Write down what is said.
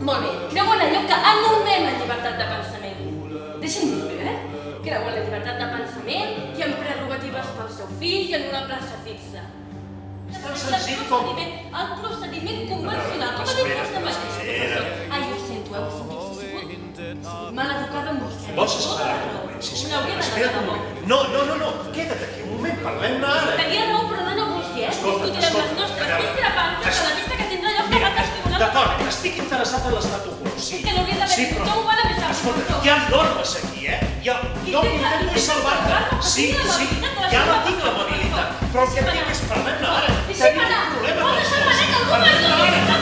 Molt bé, creuen allò que anomenem la llibertat de pensament. Deixa'm dir-ho, Creuen la llibertat de pensament i en prerrogatives pel seu fill i en una plaça fixa. És tan senzill com... El procediment convencional, com ha dit vostè mateix, professor. Ai, ho sento, ho sento, he sigut mal educada amb vostè. Vols esperar un moment, sisplau? Espera't un moment. No, queda't aquí un moment, parlem-ne ara. Tenia raó, però no negociés. Discutirem les nostres discrepàncies a la vista que tindrà lloc davant dels tribunals. D'acord, estic interessat en l'estatu quo, sí. És que l'hauria d'haver dit, no ho van avisar, professor. Hi ha normes aquí, Jo intento salvar-te. Sí, ja la tinc l'amabilitat, però el que tinc és parlar-ne ara. Deixa'm anar! Pot deixar-me anar, que algú m'ajudi!